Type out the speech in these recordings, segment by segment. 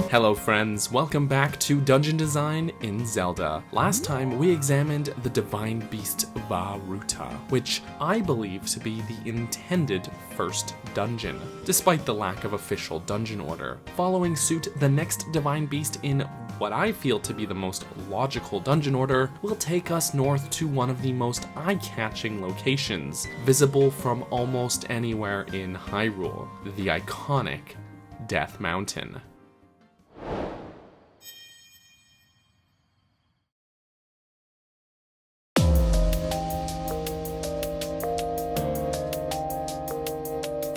Hello friends, welcome back to Dungeon Design in Zelda. Last time we examined the divine beast Vah Rudania, which I believe to be the intended first dungeon, despite the lack of official dungeon order. Following suit, the next divine beast in what I feel to be the most logical dungeon order will take us north to one of the most eye-catching locations, visible from almost anywhere in Hyrule, the iconic Death Mountain.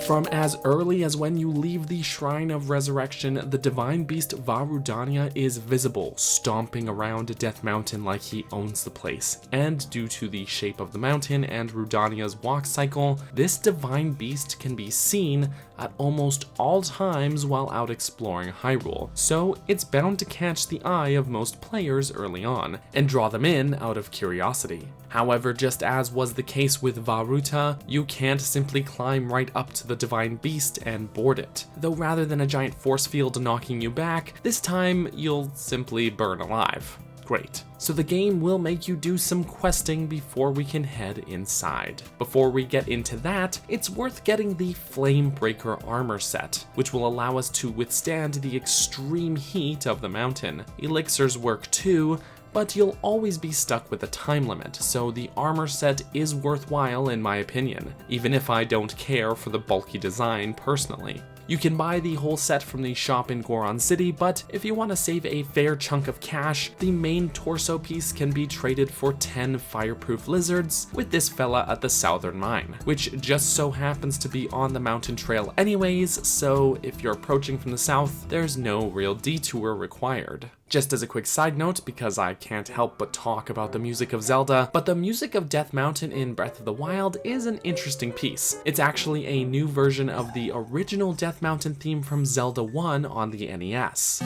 From as early as when you leave the Shrine of Resurrection, the divine beast Vah Rudania is visible, stomping around Death Mountain like he owns the place. And due to the shape of the mountain and Rudania's walk cycle, this divine beast can be seen at almost all times while out exploring Hyrule, so it's bound to catch the eye of most players early on, and draw them in out of curiosity. However, just as was the case with Vah Rudania, you can't simply climb right up to the divine beast and board it. Though rather than a giant force field knocking you back, this time you'll simply burn alive. Great. So the game will make you do some questing before we can head inside. Before we get into that, it's worth getting the Flamebreaker armor set, which will allow us to withstand the extreme heat of the mountain. Elixirs work too, but you'll always be stuck with a time limit, so the armor set is worthwhile in my opinion, even if I don't care for the bulky design personally. You can buy the whole set from the shop in Goron City, but if you want to save a fair chunk of cash, the main torso piece can be traded for 10 fireproof lizards with this fella at the Southern Mine, which just so happens to be on the mountain trail anyways, so if you're approaching from the south, there's no real detour required. Just as a quick side note, because I can't help but talk about the music of Zelda, but the music of Death Mountain in Breath of the Wild is an interesting piece. It's actually a new version of the original Death Mountain theme from Zelda 1 on the NES.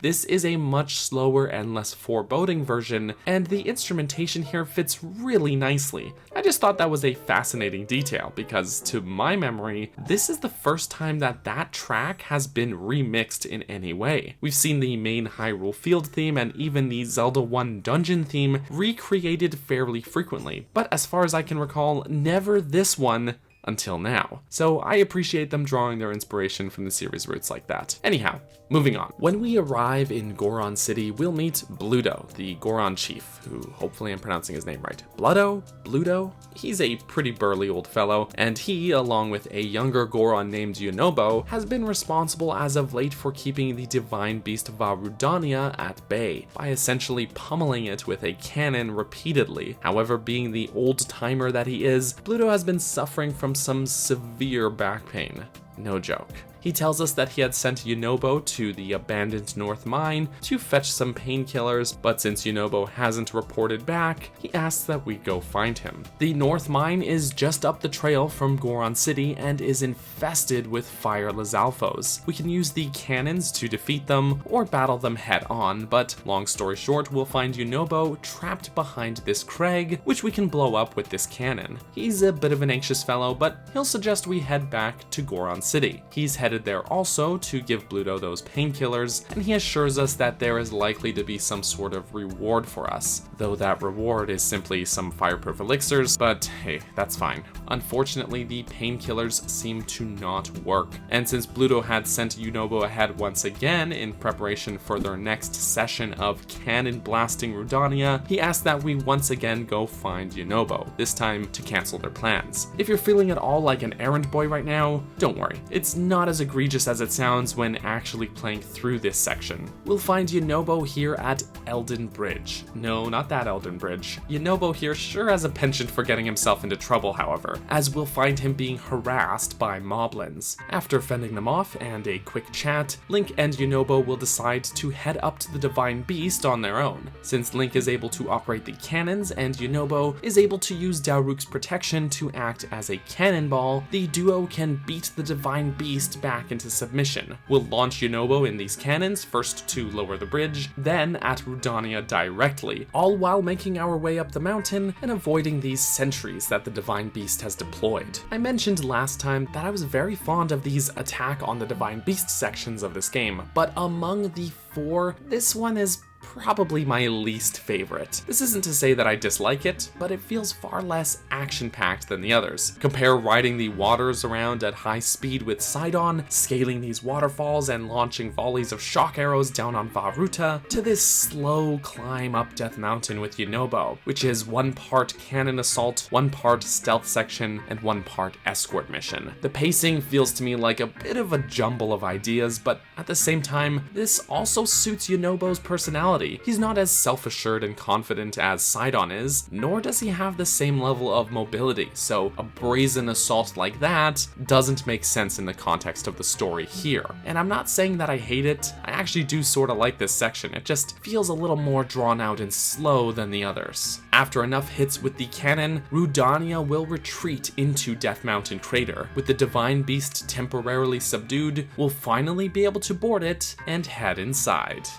This is a much slower and less foreboding version, and the instrumentation here fits really nicely. I just thought that was a fascinating detail, because to my memory, this is the first time that that track has been remixed in any way. We've seen the main Hyrule Field theme and even the Zelda 1 dungeon theme recreated fairly frequently, but as far as I can recall, never this one until now. So I appreciate them drawing their inspiration from the series roots like that. Anyhow, moving on. When we arrive in Goron City, we'll meet Bluto, the Goron chief, who hopefully I'm pronouncing his name right. Bluto? He's a pretty burly old fellow, and he, along with a younger Goron named Yunobo, has been responsible as of late for keeping the divine beast Vah Rudania at bay, by essentially pummeling it with a cannon repeatedly. However, being the old-timer that he is, Bluto has been suffering from some severe back pain. No joke. He tells us that he had sent Yunobo to the abandoned North Mine to fetch some painkillers, but since Yunobo hasn't reported back, he asks that we go find him. The North Mine is just up the trail from Goron City and is infested with fire Lizalfos. We can use the cannons to defeat them or battle them head on, but long story short, we'll find Yunobo trapped behind this crag, which we can blow up with this cannon. He's a bit of an anxious fellow, but he'll suggest we head back to Goron City. He's headed there also to give Bluto those painkillers, and he assures us that there is likely to be some sort of reward for us, though that reward is simply some fireproof elixirs, but hey, that's fine. Unfortunately, the painkillers seem to not work, and since Bluto had sent Yunobo ahead once again in preparation for their next session of cannon blasting Rudania, he asked that we once again go find Yunobo, this time to cancel their plans. If you're feeling at all like an errand boy right now, don't worry. worry, it's not as egregious as it sounds when actually playing through this section. We'll find Yunobo here at Elden Bridge. No, not that Elden Bridge. Yunobo here sure has a penchant for getting himself into trouble, however, as we'll find him being harassed by moblins. After fending them off and a quick chat, Link and Yunobo will decide to head up to the Divine Beast on their own. Since Link is able to operate the cannons and Yunobo is able to use Daruk's protection to act as a cannonball, the duo can beat the Divine Beast back into submission. We'll launch Yunobo in these cannons, first to lower the bridge, then at Rudania directly, all while making our way up the mountain and avoiding these sentries that the Divine Beast has deployed. I mentioned last time that I was very fond of these attack on the Divine Beast sections of this game, but among the four, this one is probably my least favorite. This isn't to say that I dislike it, but it feels far less action-packed than the others. Compare riding the waters around at high speed with Sidon, scaling these waterfalls and launching volleys of shock arrows down on Vah Ruta, to this slow climb up Death Mountain with Yunobo, which is one part cannon assault, one part stealth section, and one part escort mission. The pacing feels to me like a bit of a jumble of ideas, but at the same time, this also suits Yunobo's personality. He's not as self-assured and confident as Sidon is, nor does he have the same level of mobility, so a brazen assault like that doesn't make sense in the context of the story here. And I'm not saying that I hate it, I actually do sorta like this section, it just feels a little more drawn out and slow than the others. After enough hits with the cannon, Rudania will retreat into Death Mountain Crater. With the Divine Beast temporarily subdued, we'll finally be able to board it and head inside.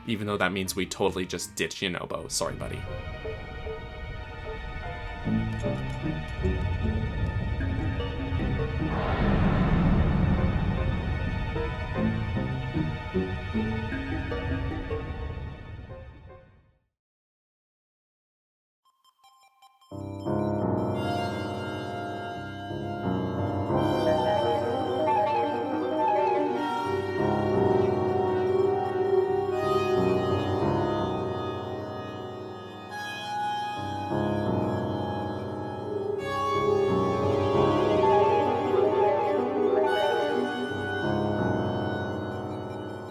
Even though that means we totally just ditch Yunobo. Sorry, buddy.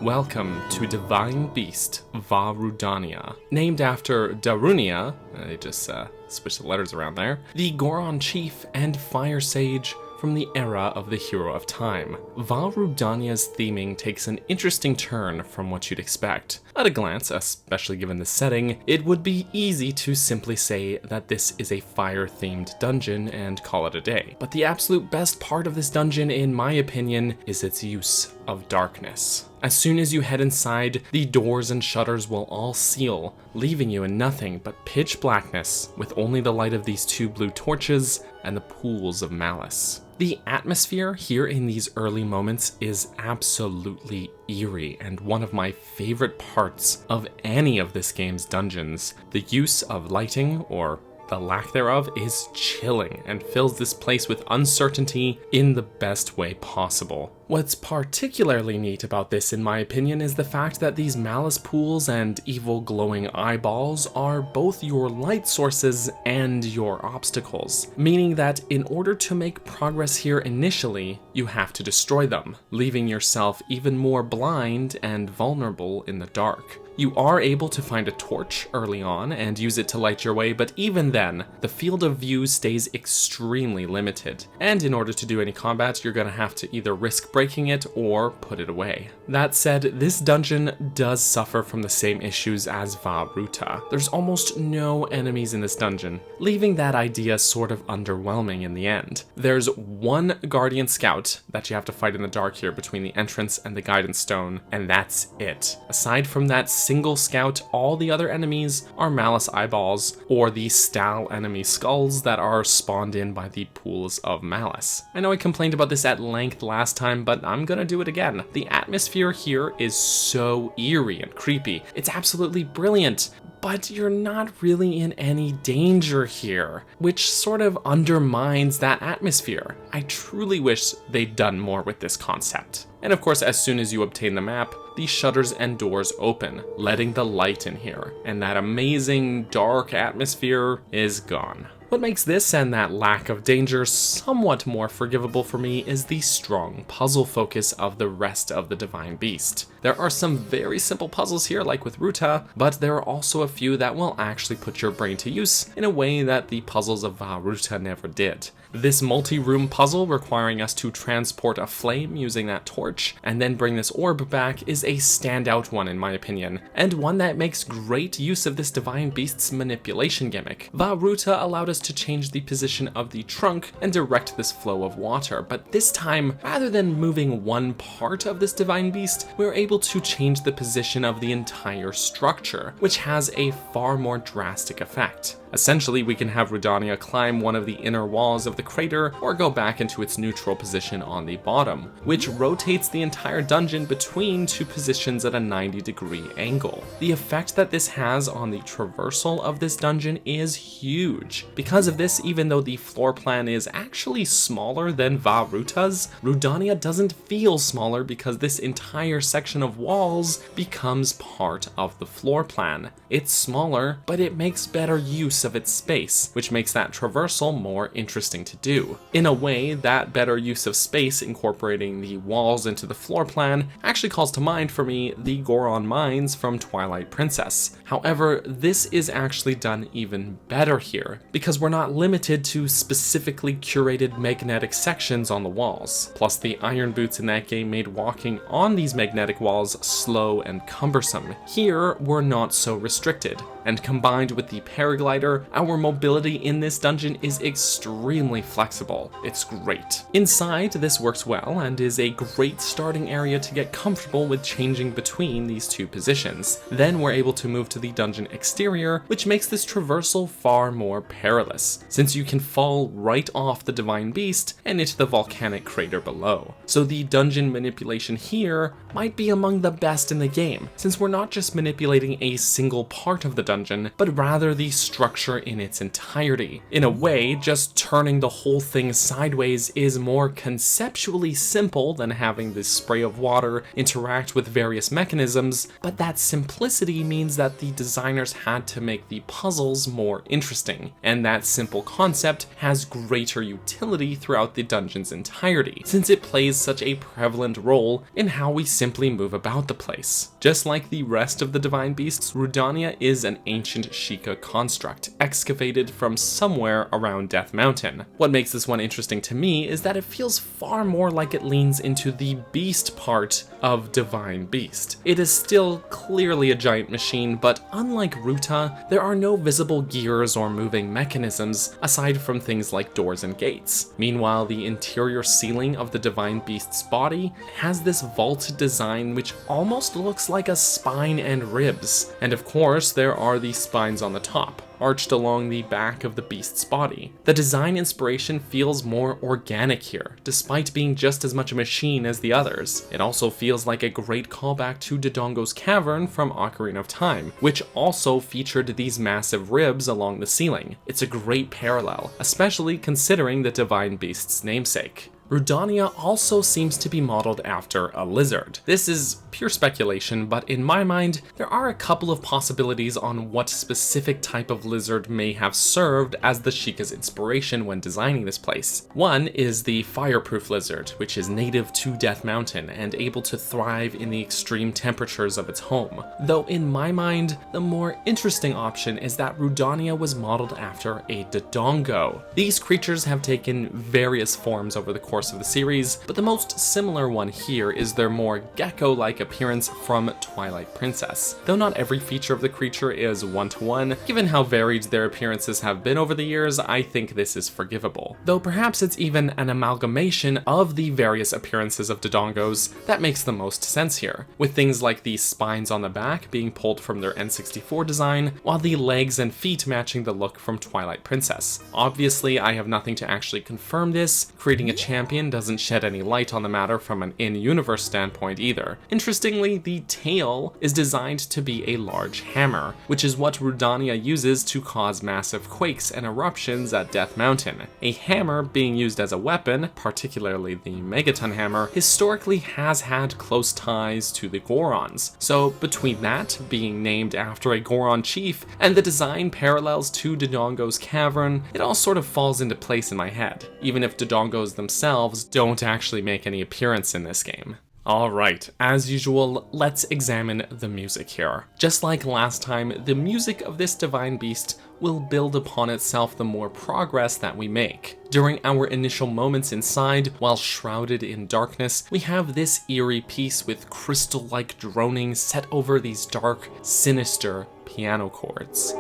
Welcome to Divine Beast, Vah Rudania. Named after Darunia, they just switched the letters around there, the Goron chief and fire sage from the era of the Hero of Time. Vah Rudania's theming takes an interesting turn from what you'd expect. At a glance, especially given the setting, it would be easy to simply say that this is a fire-themed dungeon and call it a day. But the absolute best part of this dungeon, in my opinion, is its use of darkness. As soon as you head inside, the doors and shutters will all seal, leaving you in nothing but pitch blackness, with only the light of these two blue torches and the pools of malice. The atmosphere here in these early moments is absolutely eerie and one of my favorite parts of any of this game's dungeons. The use of lighting, or the lack thereof, is chilling and fills this place with uncertainty in the best way possible. What's particularly neat about this, in my opinion, is the fact that these malice pools and evil glowing eyeballs are both your light sources and your obstacles, meaning that in order to make progress here initially, you have to destroy them, leaving yourself even more blind and vulnerable in the dark. You are able to find a torch early on and use it to light your way, but even then, the field of view stays extremely limited, and in order to do any combat, you're gonna have to either risk breaking it or put it away. That said, this dungeon does suffer from the same issues as Vah Ruta. There's almost no enemies in this dungeon, leaving that idea sort of underwhelming in the end. There's one Guardian Scout that you have to fight in the dark here between the entrance and the Guidance Stone, and that's it. Aside from that single scout, all the other enemies are malice eyeballs or the Stal enemy skulls that are spawned in by the pools of malice. I know I complained about this at length last time, but I'm gonna do it again. The atmosphere here is so eerie and creepy. It's absolutely brilliant, but you're not really in any danger here, which sort of undermines that atmosphere. I truly wish they'd done more with this concept. And of course, as soon as you obtain the map, the shutters and doors open, letting the light in here, and that amazing dark atmosphere is gone. What makes this and that lack of danger somewhat more forgivable for me is the strong puzzle focus of the rest of the Divine Beast. There are some very simple puzzles here, like with Ruta, but there are also a few that will actually put your brain to use in a way that the puzzles of Vah Ruta never did. This multi-room puzzle requiring us to transport a flame using that torch and then bring this orb back is a standout one in my opinion, and one that makes great use of this Divine Beast's manipulation gimmick. Vah Ruta allowed us to change the position of the trunk and direct this flow of water, but this time, rather than moving one part of this Divine Beast, we were able to change the position of the entire structure, which has a far more drastic effect. Essentially, we can have Rudania climb one of the inner walls of the crater or go back into its neutral position on the bottom, which rotates the entire dungeon between two positions at a 90-degree angle. The effect that this has on the traversal of this dungeon is huge. Because of this, even though the floor plan is actually smaller than Vah Ruta's, Rudania doesn't feel smaller because this entire section of walls becomes part of the floor plan. It's smaller, but it makes better use of its space, which makes that traversal more interesting to do. In a way, that better use of space incorporating the walls into the floor plan actually calls to mind for me the Goron mines from Twilight Princess. However, this is actually done even better here, because we're not limited to specifically curated magnetic sections on the walls. Plus, the iron boots in that game made walking on these magnetic walls slow and cumbersome. Here, we're not so restricted, and combined with the paraglider, our mobility in this dungeon is extremely flexible. It's great. Inside, this works well and is a great starting area to get comfortable with changing between these two positions. Then we're able to move to the dungeon exterior, which makes this traversal far more perilous, since you can fall right off the Divine Beast and into the volcanic crater below. So the dungeon manipulation here might be among the best in the game, since we're not just manipulating a single part of the dungeon, but rather the structure in its entirety. In a way, just turning the whole thing sideways is more conceptually simple than having this spray of water interact with various mechanisms, but that simplicity means that the designers had to make the puzzles more interesting, and that simple concept has greater utility throughout the dungeon's entirety, since it plays such a prevalent role in how we simply move about the place. Just like the rest of the Divine Beasts, Rudania is an ancient Sheikah construct, excavated from somewhere around Death Mountain. What makes this one interesting to me is that it feels far more like it leans into the beast part of Divine Beast. It is still clearly a giant machine, but unlike Ruta, there are no visible gears or moving mechanisms aside from things like doors and gates. Meanwhile, the interior ceiling of the Divine Beast's body has this vaulted design which almost looks like a spine and ribs. And of course, there are the spines on the top, arched along the back of the beast's body. The design inspiration feels more organic here, despite being just as much a machine as the others. It also feels like a great callback to Dodongo's cavern from Ocarina of Time, which also featured these massive ribs along the ceiling. It's a great parallel, especially considering the Divine Beast's namesake. Rudania also seems to be modeled after a lizard. This is pure speculation, but in my mind, there are a couple of possibilities on what specific type of lizard may have served as the Sheikah's inspiration when designing this place. One is the fireproof lizard, which is native to Death Mountain and able to thrive in the extreme temperatures of its home. Though in my mind, the more interesting option is that Rudania was modeled after a Dodongo. These creatures have taken various forms over the course of the series, but the most similar one here is their more gecko-like appearance from Twilight Princess. Though not every feature of the creature is one-to-one, given how varied their appearances have been over the years, I think this is forgivable. Though perhaps it's even an amalgamation of the various appearances of Dodongos that makes the most sense here, with things like the spines on the back being pulled from their N64 design, while the legs and feet matching the look from Twilight Princess. Obviously, I have nothing to actually confirm this, creating a champion champion doesn't shed any light on the matter from an in-universe standpoint either. Interestingly, the tail is designed to be a large hammer, which is what Rudania uses to cause massive quakes and eruptions at Death Mountain. A hammer being used as a weapon, particularly the Megaton hammer, historically has had close ties to the Gorons. So between that, being named after a Goron chief, and the design parallels to Dodongo's cavern, it all sort of falls into place in my head, even if Dodongos themselves don't actually make any appearance in this game. Alright, as usual, let's examine the music here. Just like last time, the music of this divine beast will build upon itself the more progress that we make. During our initial moments inside, while shrouded in darkness, we have this eerie piece with crystal-like droning set over these dark, sinister piano chords.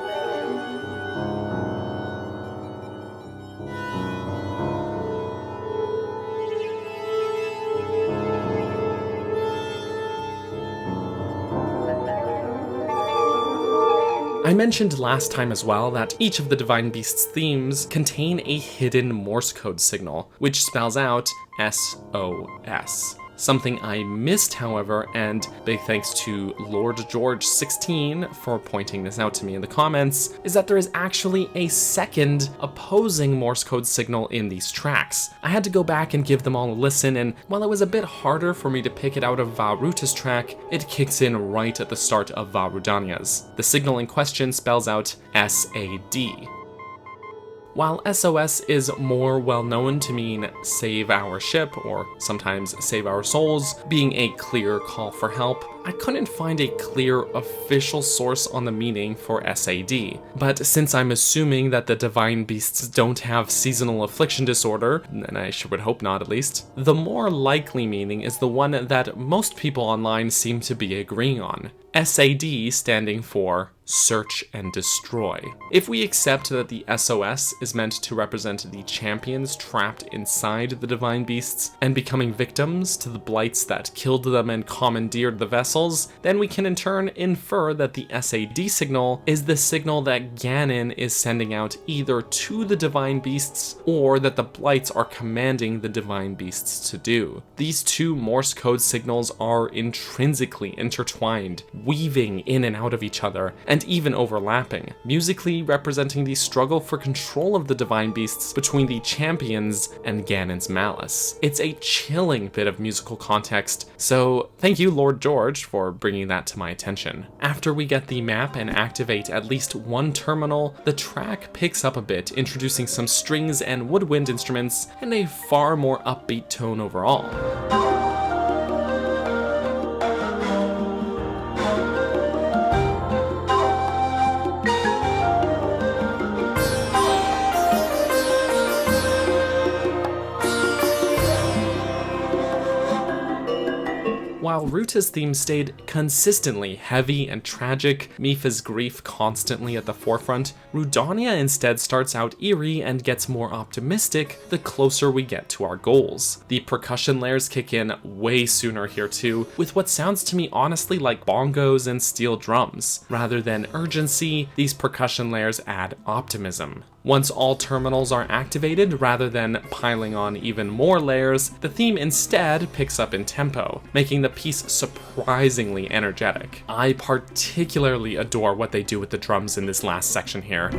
I mentioned last time as well that each of the Divine Beast's themes contain a hidden Morse code signal, which spells out SOS. Something I missed, however, and big thanks to Lord George 16 for pointing this out to me in the comments, is that there is actually a second opposing Morse code signal in these tracks. I had to go back and give them all a listen, and while it was a bit harder for me to pick it out of Vah Ruta's track, it kicks in right at the start of Vah Rudania's. The signal in question spells out SAD. While SOS is more well known to mean save our ship, or sometimes save our souls, being a clear call for help, I couldn't find a clear official source on the meaning for SAD. But since I'm assuming that the Divine Beasts don't have seasonal affliction disorder, and I would hope not at least, the more likely meaning is the one that most people online seem to be agreeing on. SAD standing for Search and Destroy. If we accept that the SOS is meant to represent the champions trapped inside the Divine Beasts and becoming victims to the blights that killed them and commandeered the vessels, then we can in turn infer that the SAD signal is the signal that Ganon is sending out either to the Divine Beasts or that the blights are commanding the Divine Beasts to do. These two Morse code signals are intrinsically intertwined, weaving in and out of each other, and even overlapping, musically representing the struggle for control of the Divine Beasts between the champions and Ganon's malice. It's a chilling bit of musical context, so thank you Lord George for bringing that to my attention. After we get the map and activate at least one terminal, the track picks up a bit, introducing some strings and woodwind instruments and a far more upbeat tone overall. While Ruta's theme stayed consistently heavy and tragic, Mipha's grief constantly at the forefront, Rudania instead starts out eerie and gets more optimistic the closer we get to our goals. The percussion layers kick in way sooner here too, with what sounds to me honestly like bongos and steel drums. Rather than urgency, these percussion layers add optimism. Once all terminals are activated, rather than piling on even more layers, the theme instead picks up in tempo, making the piece surprisingly energetic. I particularly adore what they do with the drums in this last section here.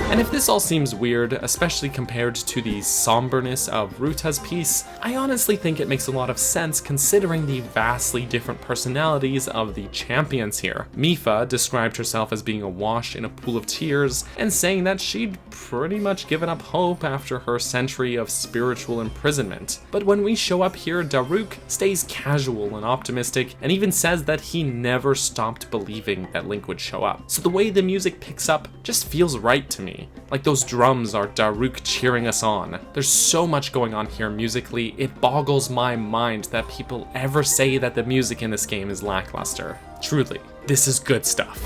And if this all seems weird, especially compared to the somberness of Ruta's piece, I honestly think it makes a lot of sense considering the vastly different personalities of the champions here. Mipha described herself as being awash in a pool of tears and saying that she'd pretty much given up hope after her century of spiritual imprisonment. But when we show up here, Daruk stays casual and optimistic and even says that he never stopped believing that Link would show up. So the way the music picks up just feels right to me. Like those drums are Daruk cheering us on. There's so much going on here musically, it boggles my mind that people ever say that the music in this game is lackluster. Truly, this is good stuff.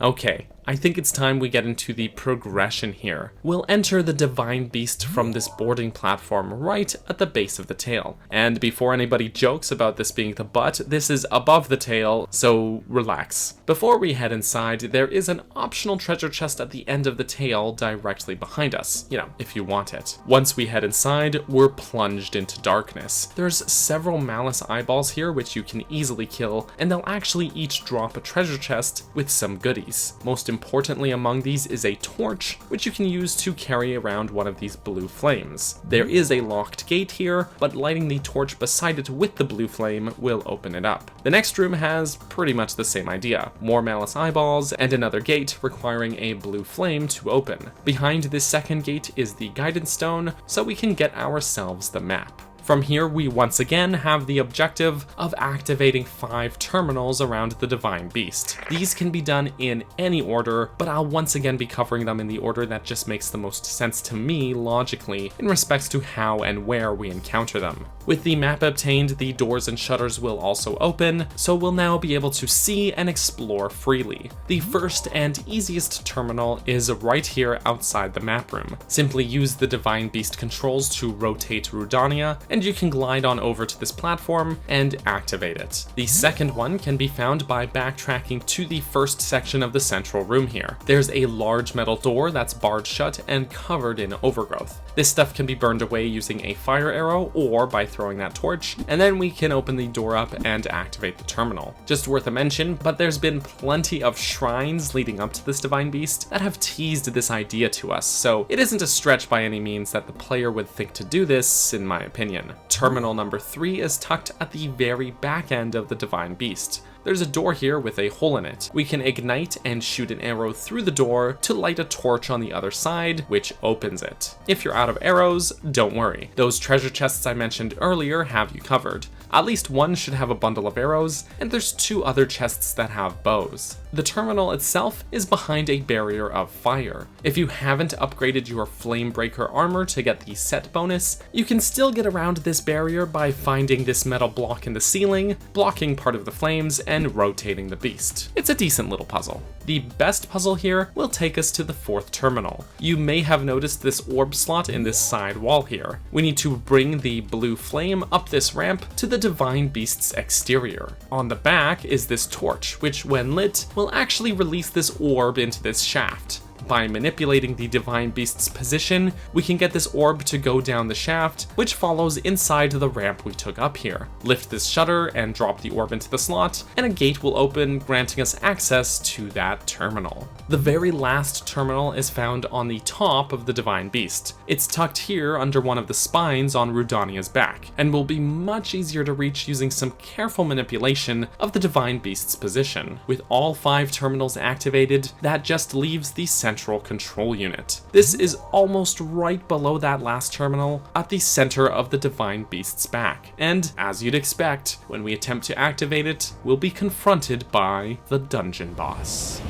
Okay, I think it's time we get into the progression here. We'll enter the Divine Beast from this boarding platform right at the base of the tail. And before anybody jokes about this being the butt, this is above the tail, so relax. Before we head inside, there is an optional treasure chest at the end of the tail directly behind us, if you want it. Once we head inside, we're plunged into darkness. There's several Malice eyeballs here which you can easily kill, and they'll actually each drop a treasure chest with some goodies. Most importantly among these is a torch, which you can use to carry around one of these blue flames. There is a locked gate here, but lighting the torch beside it with the blue flame will open it up. The next room has pretty much the same idea. More Malice eyeballs and another gate requiring a blue flame to open. Behind this second gate is the guidance stone, so we can get ourselves the map. From here, we once again have the objective of activating 5 terminals around the Divine Beast. These can be done in any order, but I'll once again be covering them in the order that just makes the most sense to me logically in respects to how and where we encounter them. With the map obtained, the doors and shutters will also open, so we'll now be able to see and explore freely. The first and easiest terminal is right here outside the map room. Simply use the Divine Beast controls to rotate Rudania, and you can glide on over to this platform and activate it. The second one can be found by backtracking to the first section of the central room here. There's a large metal door that's barred shut and covered in overgrowth. This stuff can be burned away using a fire arrow or by throwing that torch, and then we can open the door up and activate the terminal. Just worth a mention, but there's been plenty of shrines leading up to this Divine Beast that have teased this idea to us, so it isn't a stretch by any means that the player would think to do this, in my opinion. Terminal number 3 is tucked at the very back end of the Divine Beast. There's a door here with a hole in it. We can ignite and shoot an arrow through the door to light a torch on the other side, which opens it. If you're out of arrows, don't worry. Those treasure chests I mentioned earlier have you covered. At least one should have a bundle of arrows, and there's 2 other chests that have bows. The terminal itself is behind a barrier of fire. If you haven't upgraded your Flamebreaker armor to get the set bonus, you can still get around this barrier by finding this metal block in the ceiling, blocking part of the flames, and rotating the beast. It's a decent little puzzle. The best puzzle here will take us to the 4th terminal. You may have noticed this orb slot in this side wall here. We need to bring the blue flame up this ramp to the Divine Beast's exterior. On the back is this torch, which when lit, will actually release this orb into this shaft. By manipulating the Divine Beast's position, we can get this orb to go down the shaft, which follows inside the ramp we took up here. Lift this shutter and drop the orb into the slot, and a gate will open, granting us access to that terminal. The very last terminal is found on the top of the Divine Beast. It's tucked here under one of the spines on Rudania's back, and will be much easier to reach using some careful manipulation of the Divine Beast's position. With all 5 terminals activated, that just leaves the central control unit. This is almost right below that last terminal at the center of the Divine Beast's back, and as you'd expect, when we attempt to activate it, we'll be confronted by the dungeon boss.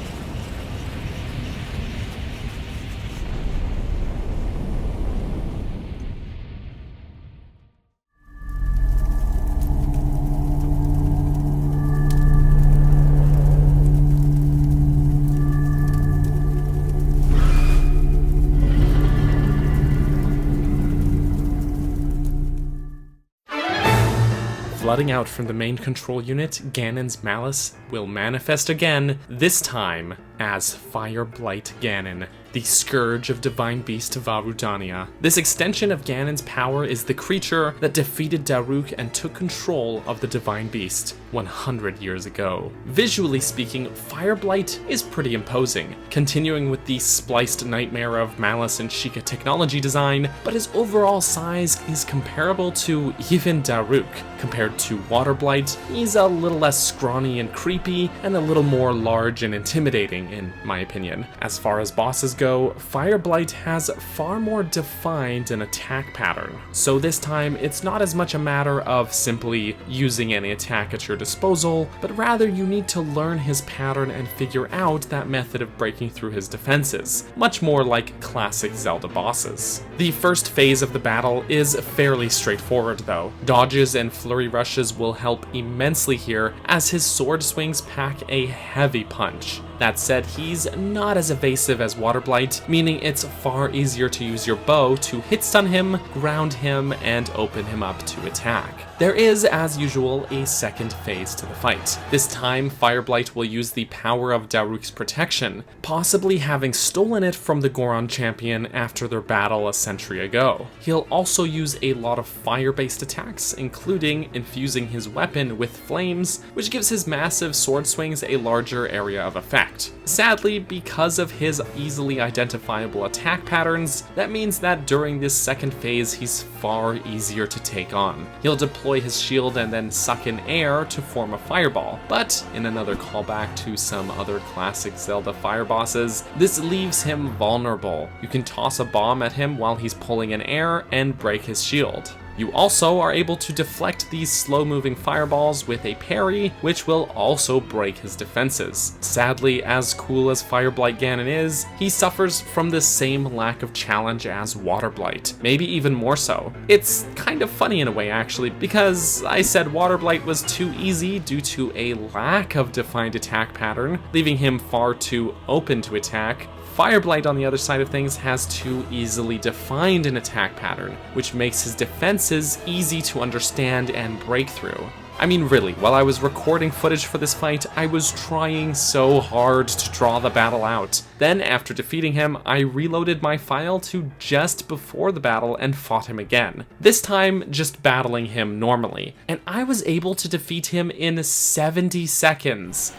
Flooding out from the main control unit, Ganon's Malice will manifest again, this time as Fireblight Ganon, the scourge of Divine Beast Vah Rudania. This extension of Ganon's power is the creature that defeated Daruk and took control of the Divine Beast 100 years ago. Visually speaking, Fireblight is pretty imposing, continuing with the spliced nightmare of Malice and Sheikah technology design, but his overall size is comparable to even Daruk. Compared to Waterblight, he's a little less scrawny and creepy, and a little more large and intimidating, in my opinion. As far as bosses go, Fireblight has far more defined an attack pattern. So this time, it's not as much a matter of simply using any attack at your disposal, but rather you need to learn his pattern and figure out that method of breaking through his defenses, much more like classic Zelda bosses. The first phase of the battle is fairly straightforward though. Dodges and flurry rushes will help immensely here, as his sword swings pack a heavy punch. That said, he's not as evasive as Water Blight, meaning it's far easier to use your bow to hit stun him, ground him, and open him up to attack. There is, as usual, a second phase to the fight. This time, Fireblight will use the power of Daruk's protection, possibly having stolen it from the Goron champion after their battle a century ago. He'll also use a lot of fire-based attacks, including infusing his weapon with flames, which gives his massive sword swings a larger area of effect. Sadly, because of his easily identifiable attack patterns, that means that during this second phase, he's far easier to take on. He'll deploy his shield and then suck in air to form a fireball, but in another callback to some other classic Zelda fire bosses, this leaves him vulnerable. You can toss a bomb at him while he's pulling in air and break his shield. You also are able to deflect these slow-moving fireballs with a parry, which will also break his defenses. Sadly, as cool as Fireblight Ganon is, he suffers from the same lack of challenge as Water Blight, maybe even more so. It's kind of funny in a way actually, because I said Water Blight was too easy due to a lack of defined attack pattern, leaving him far too open to attack. Fireblight, on the other side of things, has too easily defined an attack pattern, which makes his defenses easy to understand and break through. I mean, really, while I was recording footage for this fight, I was trying so hard to draw the battle out. Then, after defeating him, I reloaded my file to just before the battle and fought him again. This time, just battling him normally, and I was able to defeat him in 70 seconds.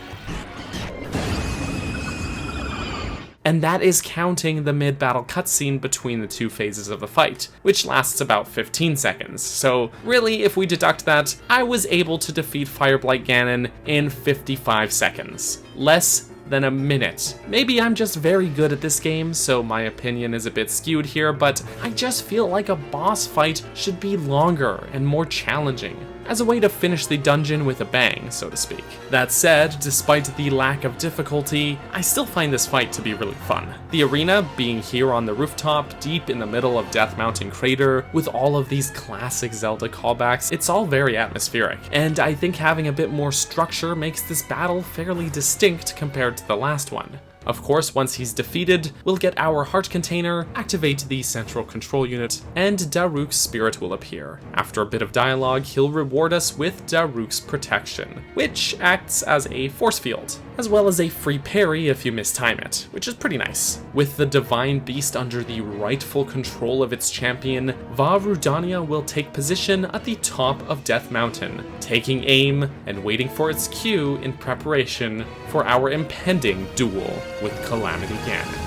And that is counting the mid-battle cutscene between the two phases of the fight, which lasts about 15 seconds. So really, if we deduct that, I was able to defeat Fireblight Ganon in 55 seconds. Less than a minute. Maybe I'm just very good at this game, so my opinion is a bit skewed here, but I just feel like a boss fight should be longer and more challenging, as a way to finish the dungeon with a bang, so to speak. That said, despite the lack of difficulty, I still find this fight to be really fun. The arena, being here on the rooftop, deep in the middle of Death Mountain Crater, with all of these classic Zelda callbacks, it's all very atmospheric, and I think having a bit more structure makes this battle fairly distinct compared to the last one. Of course, once he's defeated, we'll get our heart container, activate the central control unit, and Daruk's spirit will appear. After a bit of dialogue, he'll reward us with Daruk's protection, which acts as a force field, as well as a free parry if you mistime it, which is pretty nice. With the divine beast under the rightful control of its champion, Vah Rudania will take position at the top of Death Mountain, taking aim and waiting for its cue in preparation for our impending duel with Calamity Ganon.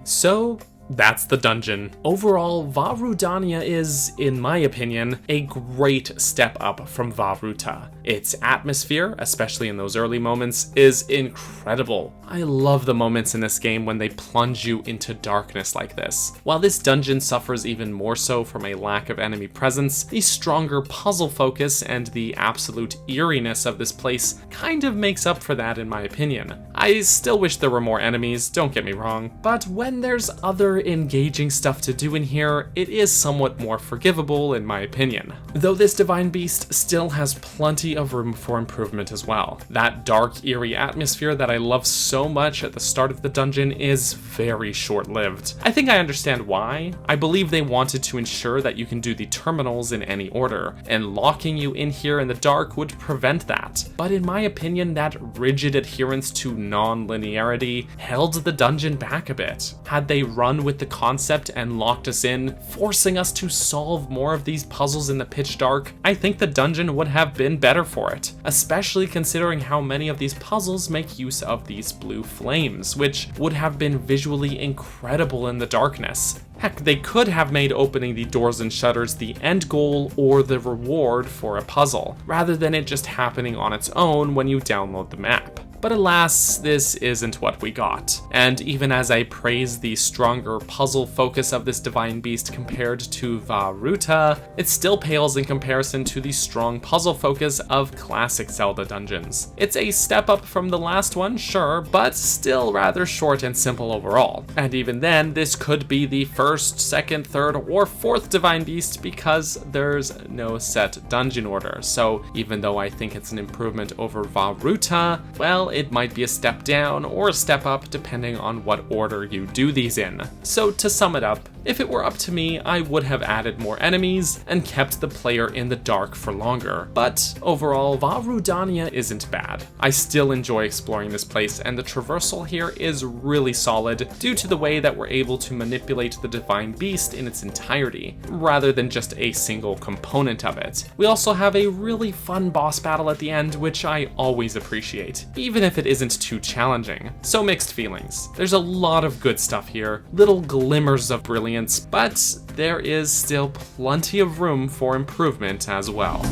So, that's the dungeon. Overall, Vah Rudania is, in my opinion, a great step up from Vah Ruta. Its atmosphere, especially in those early moments, is incredible. I love the moments in this game when they plunge you into darkness like this. While this dungeon suffers even more so from a lack of enemy presence, the stronger puzzle focus and the absolute eeriness of this place kind of makes up for that in my opinion. I still wish there were more enemies, don't get me wrong, but when there's other engaging stuff to do in here, it is somewhat more forgivable in my opinion. Though this divine beast still has plenty of room for improvement as well. That dark, eerie atmosphere that I love so much at the start of the dungeon is very short-lived. I think I understand why. I believe they wanted to ensure that you can do the terminals in any order, and locking you in here in the dark would prevent that. But in my opinion, that rigid adherence to non-linearity held the dungeon back a bit. Had they run with the concept and locked us in, forcing us to solve more of these puzzles in the pitch dark, I think the dungeon would have been better for it, especially considering how many of these puzzles make use of these blue flames, which would have been visually incredible in the darkness. Heck, they could have made opening the doors and shutters the end goal or the reward for a puzzle, rather than it just happening on its own when you download the map. but alas, this isn't what we got. And even as I praise the stronger puzzle focus of this divine beast compared to Vah Ruta, it still pales in comparison to the strong puzzle focus of classic Zelda dungeons. It's a step up from the last one, sure, but still rather short and simple overall. And even then, this could be the first, second, third, or fourth divine beast because there's no set dungeon order. So even though I think it's an improvement over Vah Ruta, well, it might be a step down or a step up depending on what order you do these in. So to sum it up, if it were up to me, I would have added more enemies and kept the player in the dark for longer. But overall, Vah Rudania isn't bad. I still enjoy exploring this place, and the traversal here is really solid due to the way that we're able to manipulate the divine beast in its entirety, rather than just a single component of it. We also have a really fun boss battle at the end, which I always appreciate, even if it isn't too challenging. So mixed feelings. There's a lot of good stuff here, little glimmers of brilliance, but there is still plenty of room for improvement as well.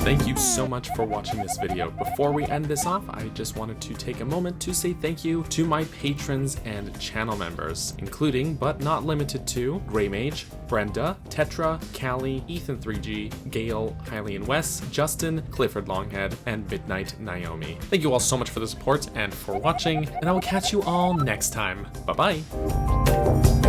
Thank you so much for watching this video. Before we end this off, I just wanted to take a moment to say thank you to my patrons and channel members, including, but not limited to, Greymage, Brenda, Tetra, Callie, Ethan3G, Gale, Hylian Wes, Justin, Clifford Longhead, and Midnight Naomi. Thank you all so much for the support and for watching, and I will catch you all next time. Bye-bye!